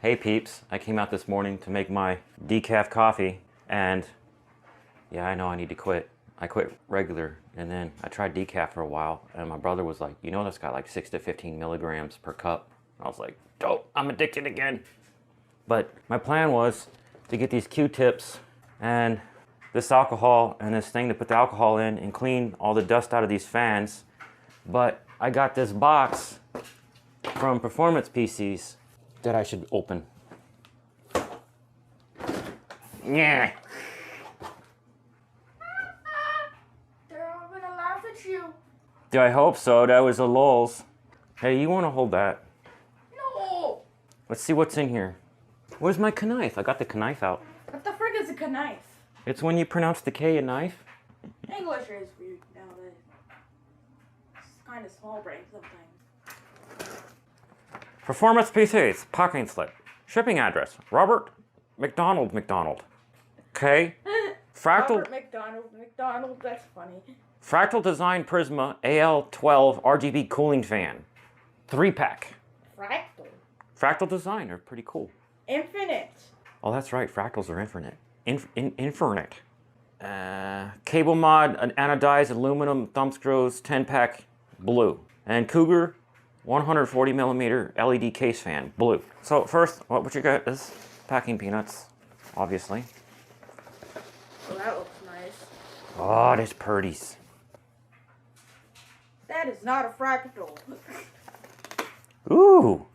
Hey peeps, I came out this morning to make my decaf coffee and yeah, I know I need to quit. I quit regular and then I tried decaf for a while and my brother was like, you know that's got like 6 to 15 milligrams per cup. I was like, dope, I'm addicted again. But my plan was to get these Q-tips and this alcohol and this thing to put the alcohol in and clean all the dust out of these fans. But I got this box from Performance PCs that I should open. Yeah. They're all gonna laugh at you. I hope so. That was a lulz. Hey, you want to hold that? No! Let's see what's in here. Where's my knife? I got the knife out. What the frick is a knife? It's when you pronounce the K in knife. English is weird nowadays. It's kind of small brain sometimes. Performance PCs, packing slip, shipping address, Robert McDonald. Okay. Fractal Robert McDonald, that's funny. Fractal Design Prisma AL12 RGB cooling fan. 3-pack. Fractal. Fractal Design, they're pretty cool. Infinite. Oh, that's right, fractals are infinite. Infinite. Cable mod, an anodized aluminum thumb screws, 10-pack, blue. And Cougar 140 millimeter LED case fan, blue. So first, what you got is packing peanuts, obviously. Oh, that looks nice. Oh, there's purdies. That is not a fractal. Ooh.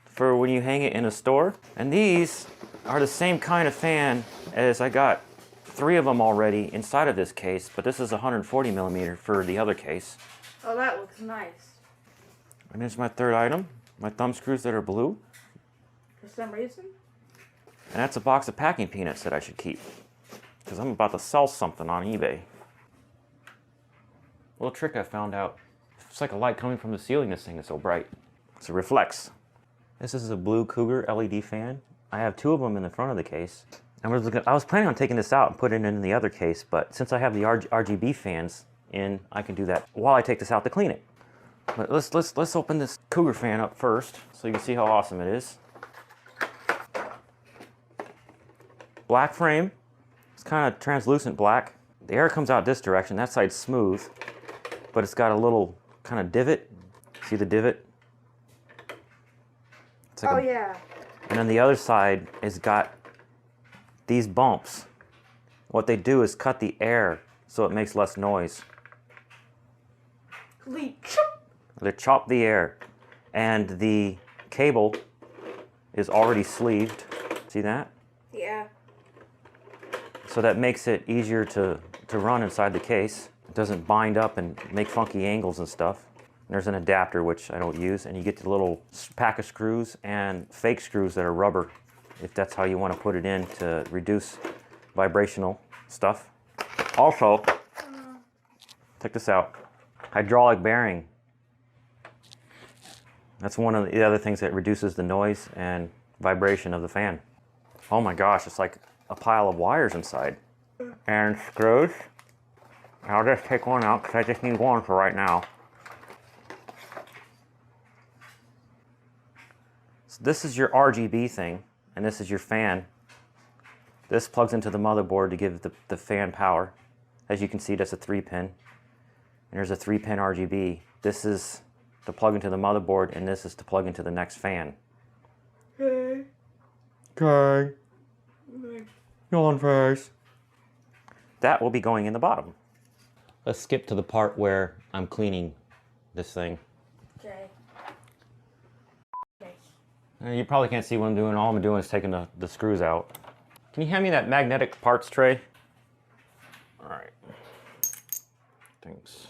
For when you hang it in a store. And these are the same kind of fan as I got 3 of them already inside of this case, but this is 140 millimeter for the other case. Oh, that looks nice. And there's my third item, my thumb screws that are blue. For some reason. And that's a box of packing peanuts that I should keep, because I'm about to sell something on eBay. A little trick I found out. It's like a light coming from the ceiling, this thing is so bright. So it reflects. This is a blue Cougar LED fan. I have 2 of them in the front of the case. And I was planning on taking this out and putting it in the other case, but since I have the RGB fans in, I can do that while I take this out to clean it. But let's open this Cougar fan up first so you can see how awesome it is. Black frame. It's kind of translucent black. The air comes out this direction. That side's smooth, but it's got a little kind of divot. See the divot? It's like yeah. And then the other side has got these bumps. What they do is cut the air so it makes less noise. They chop the air. And the cable is already sleeved. See that? Yeah. So that makes it easier to run inside the case. It doesn't bind up and make funky angles and stuff. And there's an adapter, which I don't use, and you get the little pack of screws and fake screws that are rubber, if that's how you want to put it in to reduce vibrational stuff. Also, check this out, hydraulic bearing. That's one of the other things that reduces the noise and vibration of the fan. Oh my gosh, it's like a pile of wires inside. And screws. I'll just take one out because I just need one for right now. So this is your RGB thing, and this is your fan. This plugs into the motherboard to give the fan power. As you can see, that's a 3-pin. And there's a 3-pin RGB. This is to plug into the motherboard, and this is to plug into the next fan. Okay. Okay. Yawn face. That will be going in the bottom. Let's skip to the part where I'm cleaning this thing. Okay. You probably can't see what I'm doing. All I'm doing is taking the screws out. Can you hand me that magnetic parts tray? All right. Thanks.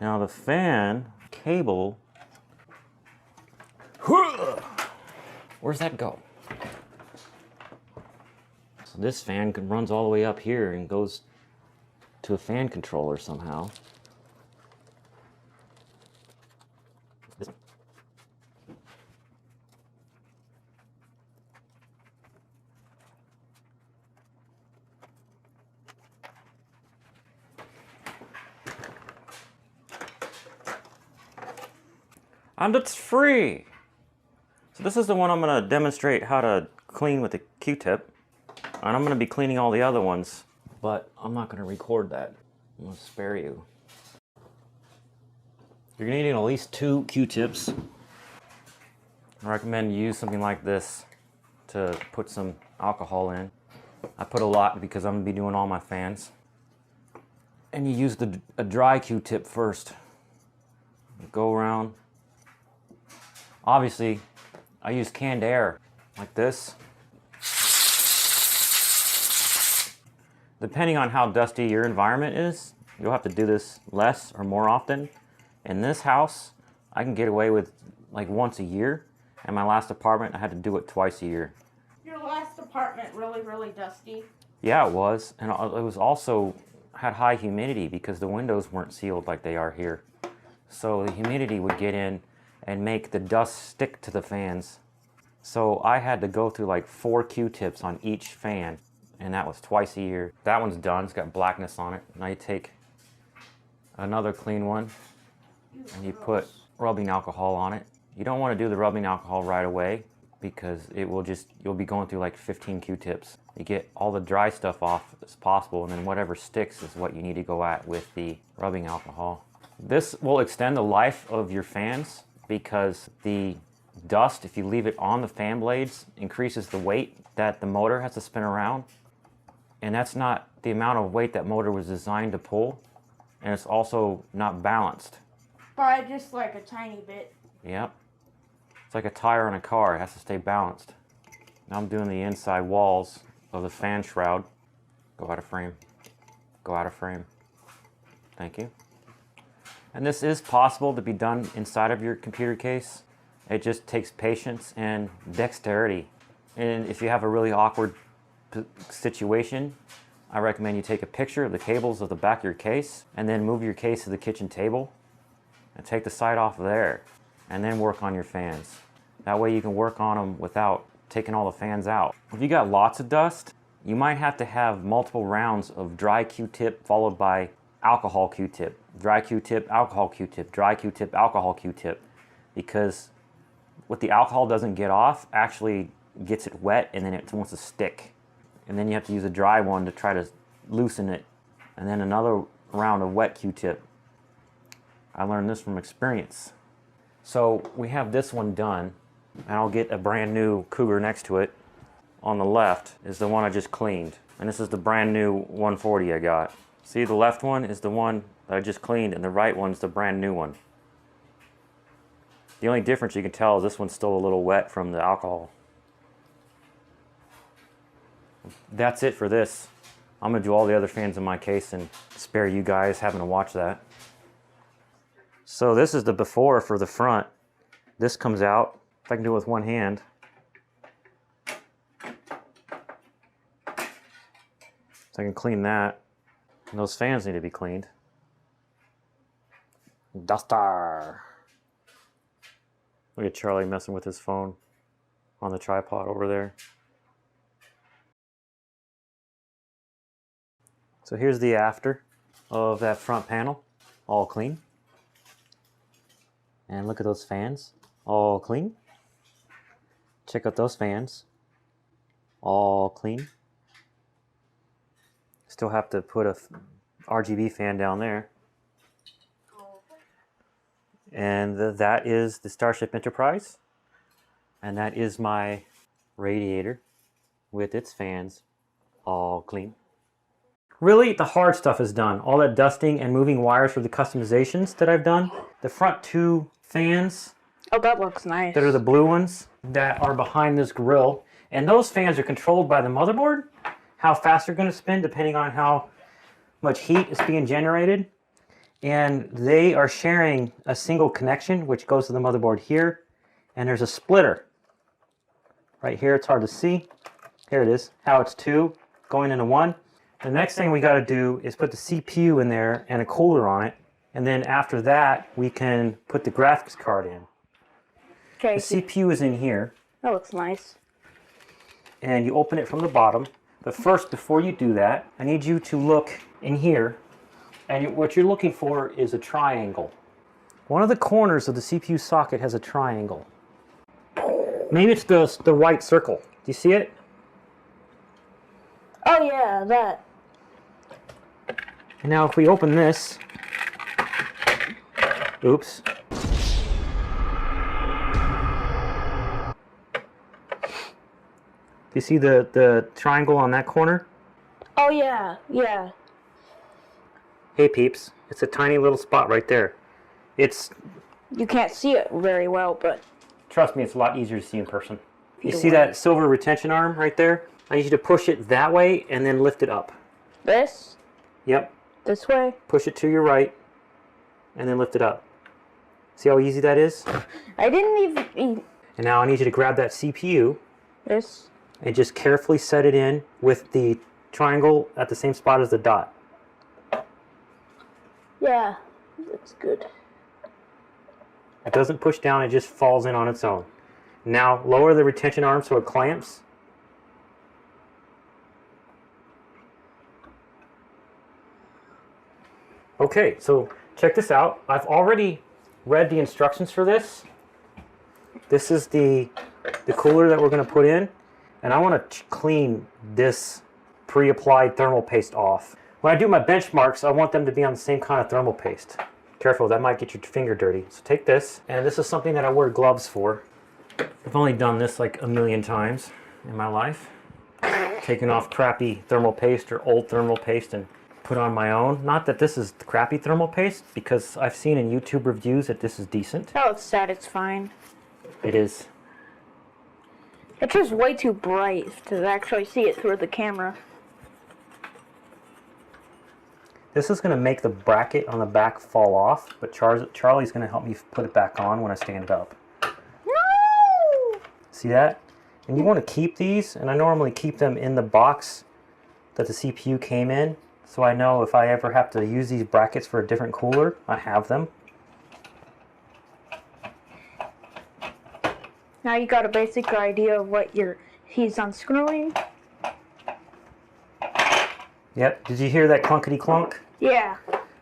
Now the fan cable. Where's that go? So this fan runs all the way up here and goes to a fan controller somehow. This one. And it's free. So this is the one I'm going to demonstrate how to clean with a Q-tip. And I'm going to be cleaning all the other ones, but I'm not going to record that. I'm going to spare you. You're going to need at least 2 Q-tips. I recommend you use something like this to put some alcohol in. I put a lot because I'm going to be doing all my fans. And you use a dry Q-tip first. Go around. Obviously, I use canned air like this. Depending on how dusty your environment is, you'll have to do this less or more often. In this house, I can get away with like once a year. In my last apartment, I had to do it twice a year. Your last apartment really dusty? Yeah, it was. And it was also had high humidity because the windows weren't sealed like they are here. So the humidity would get in and make the dust stick to the fans. So I had to go through like 4 Q-tips on each fan, and that was twice a year. That one's done, it's got blackness on it. Now you take another clean one and you put rubbing alcohol on it. You don't want to do the rubbing alcohol right away because you'll be going through like 15 Q-tips. You get all the dry stuff off as possible, and then whatever sticks is what you need to go at with the rubbing alcohol. This will extend the life of your fans because the dust, if you leave it on the fan blades, increases the weight that the motor has to spin around. And that's not the amount of weight that motor was designed to pull. And it's also not balanced. By just like a tiny bit. Yep. It's like a tire on a car. It has to stay balanced. Now I'm doing the inside walls of the fan shroud. Go out of frame. Go out of frame. Thank you. And this is possible to be done inside of your computer case. It just takes patience and dexterity. And if you have a really awkward situation, I recommend you take a picture of the cables of the back of your case and then move your case to the kitchen table and take the side off there and then work on your fans. That way you can work on them without taking all the fans out. If you got lots of dust, you might have to have multiple rounds of dry Q-tip followed by alcohol Q-tip, dry Q-tip, alcohol Q-tip, dry Q-tip, alcohol Q-tip, because what the alcohol doesn't get off actually gets it wet and then it wants to stick. And then you have to use a dry one to try to loosen it. And then another round of wet Q-tip. I learned this from experience. So we have this one done, and I'll get a brand new Cougar next to it. On the left is the one I just cleaned. And this is the brand new 140 I got. See, the left one is the one that I just cleaned, and the right one's the brand new one. The only difference you can tell is this one's still a little wet from the alcohol. That's it for this. I'm gonna do all the other fans in my case and spare you guys having to watch that. So this is the before for the front. This comes out, if I can do it with one hand. So I can clean that. And those fans need to be cleaned. Duster. Look at Charlie messing with his phone on the tripod over there. So here's the after of that front panel, all clean. And look at those fans, all clean. Check out those fans, all clean. Still have to put a RGB fan down there. And that is the Starship Enterprise. And that is my radiator with its fans all clean. Really, the hard stuff is done. All that dusting and moving wires for the customizations that I've done. The front 2 fans. Oh, that looks nice. That are the blue ones that are behind this grill. And those fans are controlled by the motherboard. How fast they're going to spin depending on how much heat is being generated. And they are sharing a single connection which goes to the motherboard here. And there's a splitter. Right here, it's hard to see. Here it is, how it's 2 going into 1. The next thing we got to do is put the CPU in there and a cooler on it. And then after that, we can put the graphics card in. Okay. The CPU is in here. That looks nice. And you open it from the bottom. But first, before you do that, I need you to look in here. And what you're looking for is a triangle. One of the corners of the CPU socket has a triangle. Maybe it's the white circle. Do you see it? Oh yeah, that. And now if we open this, oops. Do you see the triangle on that corner? Oh yeah, yeah. Hey peeps, it's a tiny little spot right there. You can't see it very well, but Trust me, it's a lot easier to see in person. You Either see way. that silver retention arm right there? I need you to push it that way and then lift it up. this Yep, way. push it to your right and then lift it up. See how easy that is? I didn't even And now I need you to grab that CPU this. and just carefully set it in with the triangle at the same spot as the dot. Yeah, that's good. It doesn't push down, it just falls in on its own. Now lower the retention arm so it clamps. Okay, so check this out. I've already read the instructions for this. This is the cooler that we're going to put in, and I want to clean this pre-applied thermal paste off. When I do my benchmarks, I want them to be on the same kind of thermal paste. Careful, that might get your finger dirty. So take this, and this is something that I wear gloves for. I've only done this like a million times in my life. Taken off crappy thermal paste or old thermal paste and put on my own. Not that this is crappy thermal paste, because I've seen in YouTube reviews that this is decent. Oh, it's satisfying. It is. It's just way too bright to actually see it through the camera. This is going to make the bracket on the back fall off, but Charlie's going to help me put it back on when I stand up. No! See that? And you want to keep these, and I normally keep them in the box that the CPU came in, so I know if I ever have to use these brackets for a different cooler, I have them. Now you got a basic idea of what he's unscrewing. Yep, did you hear that clunkety clunk? Yeah.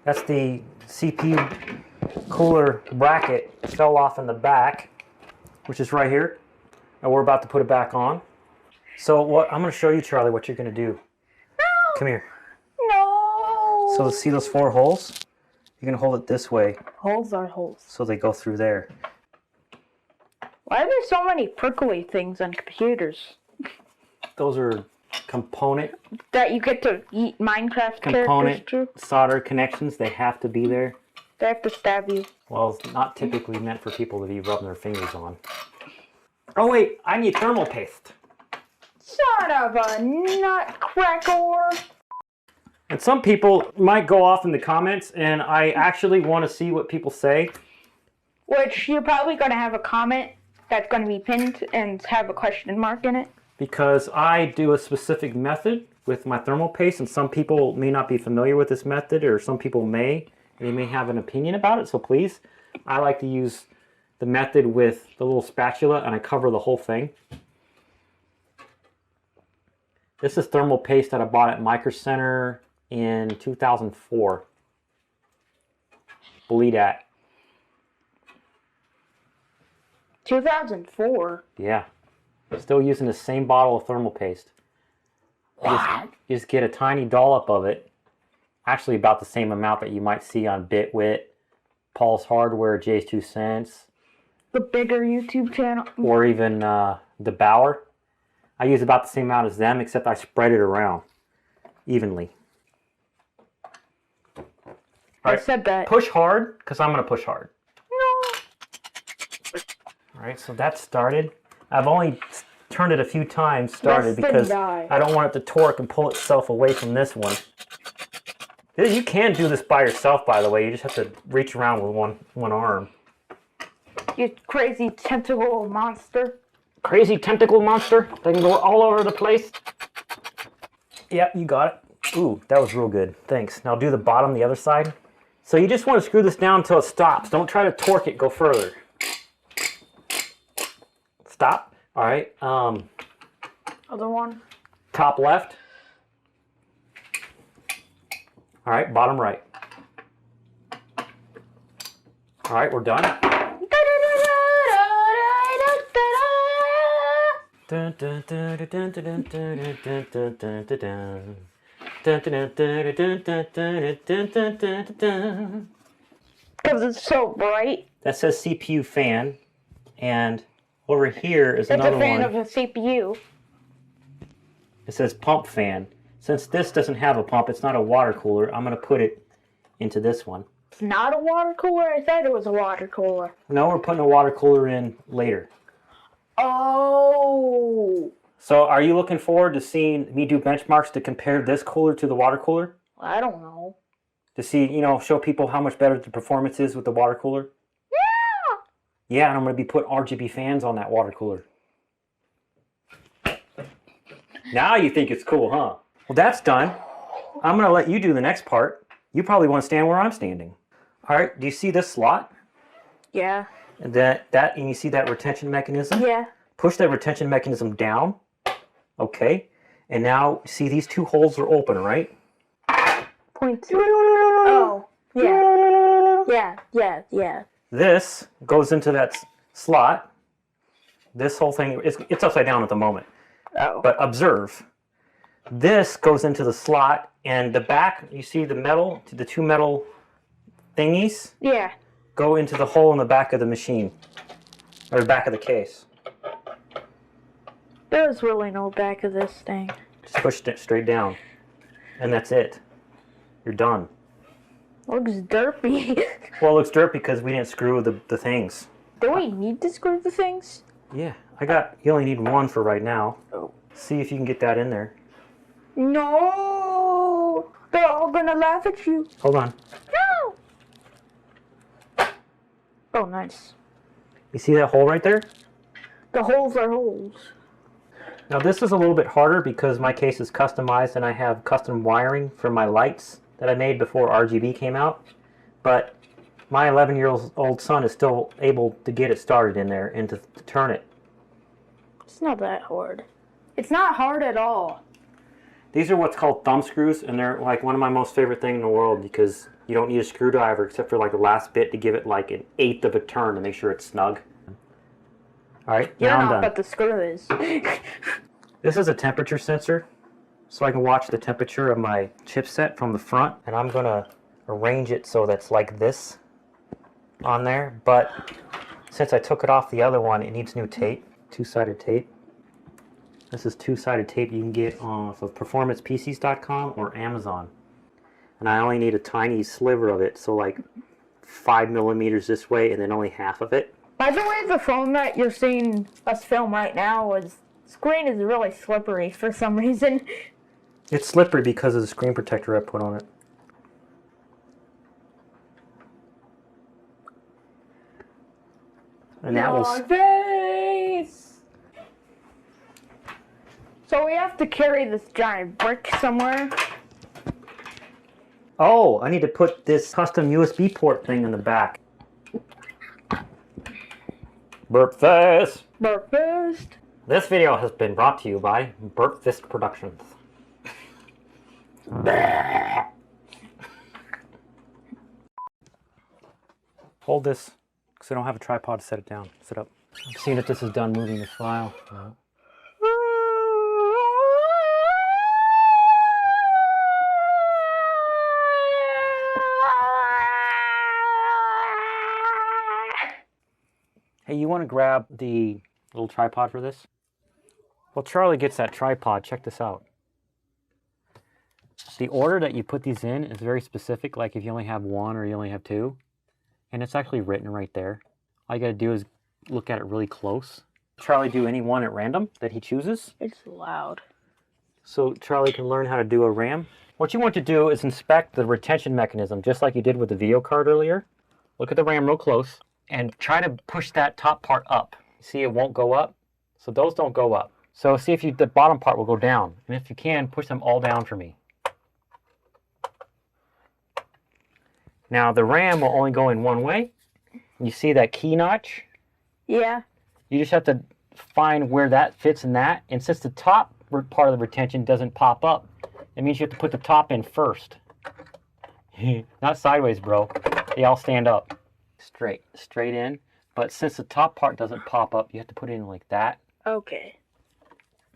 That's the CPU cooler bracket. It fell off in the back, which is right here. And we're about to put it back on. So what I'm going to show you, Charlie, what you're going to do. No! Come here. No! So see those 4 holes? You're going to hold it this way Holes are holes. so they go through there. Why are there so many prickly things on computers? Those are component That you get to eat Minecraft characters too? solder connections. They have to be there. They have to stab you. Well, it's not typically meant for people to be rubbing their fingers on. Oh wait, I need thermal paste. Son of a nutcracker! And some people might go off in the comments, and I actually want to see what people say. Which you're probably going to have a comment that's going to be pinned and have a question mark in it. Because I do a specific method with my thermal paste, and some people may not be familiar with this method, or some people may, and they may have an opinion about it. So please, I like to use the method with the little spatula, and I cover the whole thing. This is thermal paste that I bought at Micro Center in 2004. Believe that. 2004. Yeah. Still using the same bottle of thermal paste. You just get a tiny dollop of it. Actually about the same amount that you might see on Bitwit, Paul's Hardware, Jay's 2 Cents. The bigger YouTube channel. Or even DeBauer. I use about the same amount as them, except I spread it around evenly. I said that. Push hard, because I'm going to push hard. No. Alright, so that's started. I've only turned it a few times, started, Less than because die. I don't want it to torque and pull itself away from this one. You can do this by yourself, by the way. You just have to reach around with one arm. You crazy tentacle monster. Crazy tentacle monster that can go all over the place. Yep, you got it. Ooh, that was real good. Thanks. Now do the bottom, the other side. So you just want to screw this down until it stops. Don't try to torque it, go further. Stop. All right. Other one. Top left. All right, bottom right. All right, we're done. Dun, dun, dun, dun, dun, dun, dun, dun, dun, dun, dun, dun. Dun, dun, dun, dun, dun, dun, dun, dun, dun, dun, dun. Because it's so bright. That says CPU fan, and over here is It's another a fan one. of a CPU. It says pump fan. Since this doesn't have a pump, it's not a water cooler, I'm going to put it into this one. It's not a water cooler? I thought it was a water cooler. No, we're putting a water cooler in later. Oh. So are you looking forward to seeing me do benchmarks to compare this cooler to the water cooler? I don't know. To see, show people how much better the performance is with the water cooler? Yeah, and I'm going to be putting RGB fans on that water cooler. Now you think it's cool, huh? Well, that's done. I'm going to let you do the next part. You probably want to stand where I'm standing. All right, do you see this slot? Yeah. And and you see that retention mechanism? Yeah. Push that retention mechanism down. Okay. And now, see these two holes are open, right? Point two. Oh. Yeah. Yeah. This goes into that slot. This whole thing, it's upside down at the moment. Oh. But observe. This goes into the slot, and the back, you see the two metal thingies Yeah. go into the hole in the back of the machine, or the back of the case. There's really no back of this thing. Just push it straight down, and that's it. You're done. Looks derpy. Well, it looks dirt because we didn't screw the things. Do we need to screw the things? Yeah, you only need one for right now. Oh. See if you can get that in there. No! They're all gonna laugh at you. Hold on. No! Oh, nice. You see that hole right there? The holes are holes. Now this is a little bit harder because my case is customized and I have custom wiring for my lights that I made before RGB came out. But my 11-year-old son is still able to get it started in there and to turn it. It's not that hard. It's not hard at all. These are what's called thumb screws, and they're like one of my most favorite things in the world because you don't need a screwdriver except for like the last bit to give it like an eighth of a turn to make sure it's snug. All right, You're now I'm not, done. but the screw is. This is a temperature sensor, so I can watch the temperature of my chipset from the front, and I'm gonna arrange it so that's like this on there, but since I took it off the other one, it needs new tape, two-sided tape. This is two-sided tape you can get off of performancepcs.com or Amazon. And I only need a tiny sliver of it, so like 5 millimeters this way and then only half of it. By the way, the phone that you're seeing us film right now screen is really slippery for some reason. It's slippery because of the screen protector I put on it. And that was... face! So we have to carry this giant brick somewhere. Oh, I need to put this custom USB port thing in the back. Burp Fist! Burp Fist! This video has been brought to you by Burp Fist Productions. Hold this, because I don't have a tripod to set it down. Sit up. I'm seeing if this is done moving the file. No. Hey, you want to grab the little tripod for this? Well, Charlie gets that tripod. Check this out. The order that you put these in is very specific, like if you only have one or you only have two. And it's actually written right there. All you gotta do is look at it really close. Charlie do any one at random that he chooses. It's loud. So Charlie can learn how to do a RAM. What you want to do is inspect the retention mechanism, just like you did with the video card earlier. Look at the RAM real close and try to push that top part up. See, it won't go up. So those don't go up. So see if the bottom part will go down. And if you can, push them all down for me. Now the RAM will only go in one way. You see that key notch? Yeah. You just have to find where that fits in that. And since the top part of the retention doesn't pop up, it means you have to put the top in first. Not sideways, bro. They all stand up. straight in. But since the top part doesn't pop up, you have to put it in like that. Okay.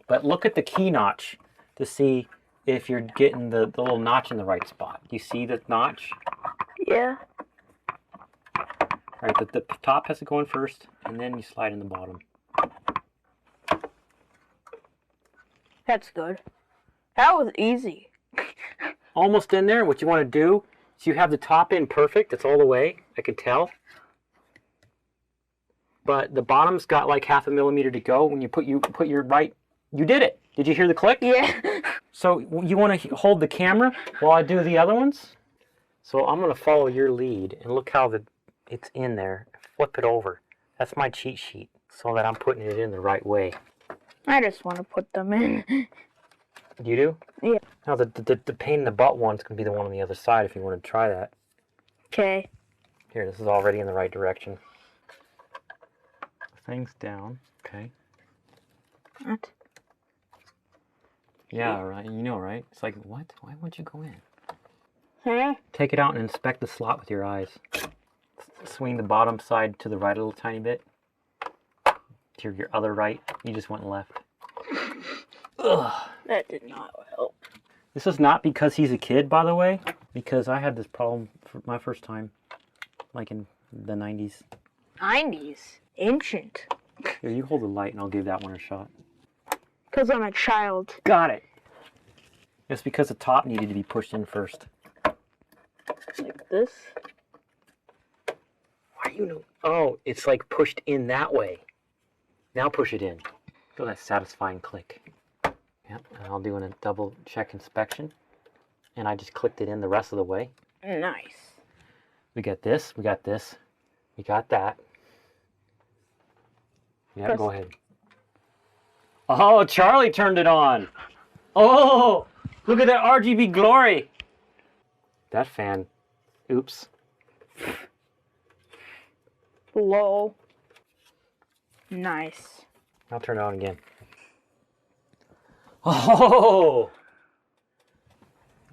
But look at the key notch to see if you're getting the little notch in the right spot. You see the notch? Yeah. All right, the top has to go in first, and then you slide in the bottom. That's good. That was easy. Almost in there. What you want to do is you have the top in perfect. It's all the way. I can tell. But the bottom's got like 0.5 millimeter to go. When you put your right, you did it. Did you hear the click? Yeah. So you want to hold the camera while I do the other ones? So I'm going to follow your lead and look how it's in there. Flip it over. That's my cheat sheet so that I'm putting it in the right way. I just want to put them in. You do? Yeah. Now the pain in the butt one's going to be the one on the other side if you want to try that. Okay. Here, this is already in the right direction. Things down. Okay. What? Yeah, right. You know, right? It's like, what? Why won't you go in? Huh? Take it out and inspect the slot with your eyes. Swing the bottom side to the right a little tiny bit. To your other right. You just went left. Ugh. That did not help. This is not because he's a kid, by the way. Because I had this problem for my first time, like in the 90s. 90s. Ancient. Here, you hold the light and I'll give that one a shot. Because I'm a child. Got it. It's because the top needed to be pushed in first. Like this. Why do you know? Oh, it's like pushed in that way. Now push it in. Feel that satisfying click. Yep, and I'll do a double check inspection. And I just clicked it in the rest of the way. Nice. We got this, we got this, we got that. Yeah, Press. go ahead. Oh, Charlie turned it on. Oh, look at that RGB glory. That fan, oops. Lol. Nice. I'll turn it on again. Oh,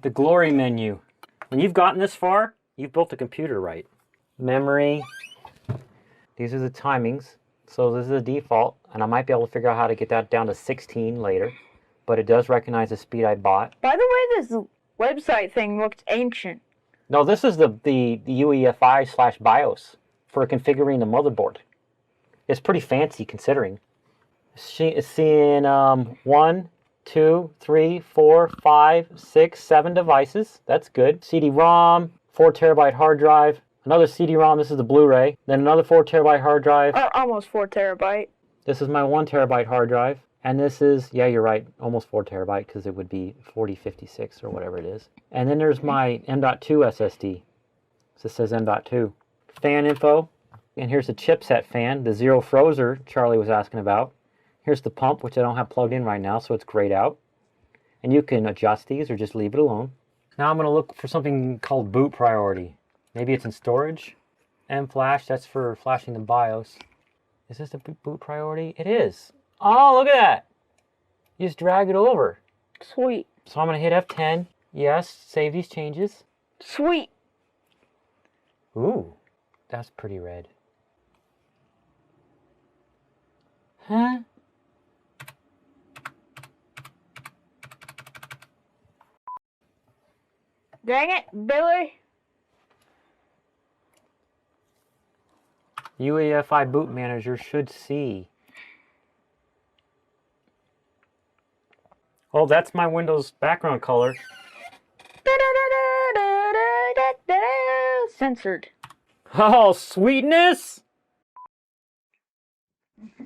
the glory menu. When you've gotten this far, you've built the computer right. Memory. These are the timings. So this is the default, and I might be able to figure out how to get that down to 16 later. But it does recognize the speed I bought. By the way, this website thing looks ancient. No, this is the UEFI/BIOS for configuring the motherboard. It's pretty fancy considering. It's seeing 1, 2, 3, 4, 5, 6, 7 devices. That's good. CD-ROM, 4 terabyte hard drive, another CD-ROM. This is the Blu-ray. Then another 4 terabyte hard drive. Almost 4 terabyte. This is my 1 terabyte hard drive. And this is, yeah, you're right, almost 4 terabyte because it would be 4056 or whatever it is. And then there's my M.2 SSD. So this says M.2. Fan info. And here's the chipset fan, the Zero Frozer Charlie was asking about. Here's the pump, which I don't have plugged in right now, so it's grayed out. And you can adjust these or just leave it alone. Now I'm going to look for something called boot priority. Maybe it's in storage. M-Flash, that's for flashing the BIOS. Is this the boot priority? It is. Oh, look at that. You just drag it over. Sweet. So I'm going to hit F10. Yes, save these changes. Sweet. Ooh, that's pretty red. Huh? Dang it, Billy. UEFI boot manager should see. Oh, that's my Windows background color. Censored. Oh, sweetness!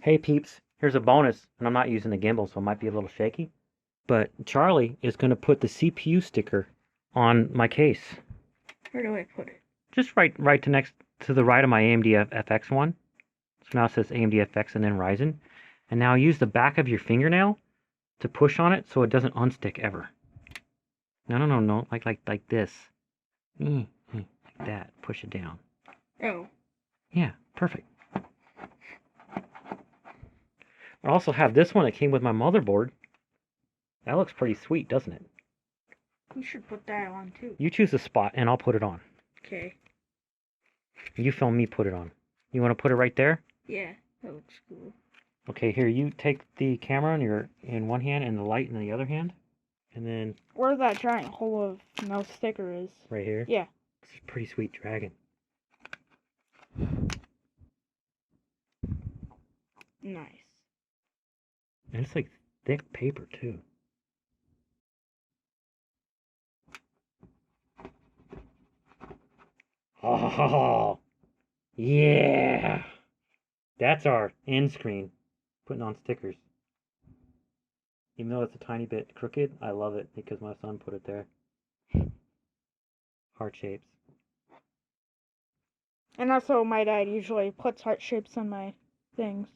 Hey peeps, here's a bonus, and I'm not using the gimbal, so it might be a little shaky. But Charlie is going to put the CPU sticker on my case. Where do I put it? Just right to the right of my AMD FX one. So now it says AMD FX and then Ryzen. And now use the back of your fingernail to push on it so it doesn't unstick ever. No. Like this. Like that. Push it down. Oh. Yeah, perfect. I also have this one that came with my motherboard. That looks pretty sweet, doesn't it? You should put that on too. You choose a spot and I'll put it on. Okay. You film me put it on. You want to put it right there? Yeah, that looks cool. Okay, here, you take the camera in one hand and the light in the other hand. And then Where that giant hole of no sticker is. right here. Yeah. This is a pretty sweet dragon. Nice. And it's like thick paper too. Oh, yeah. That's our end screen. Putting on stickers. Even though it's a tiny bit crooked, I love it because my son put it there. Heart shapes. And also, my dad usually puts heart shapes on my things.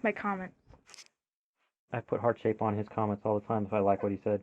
My comments. I put heart shape on his comments all the time if I like what he said.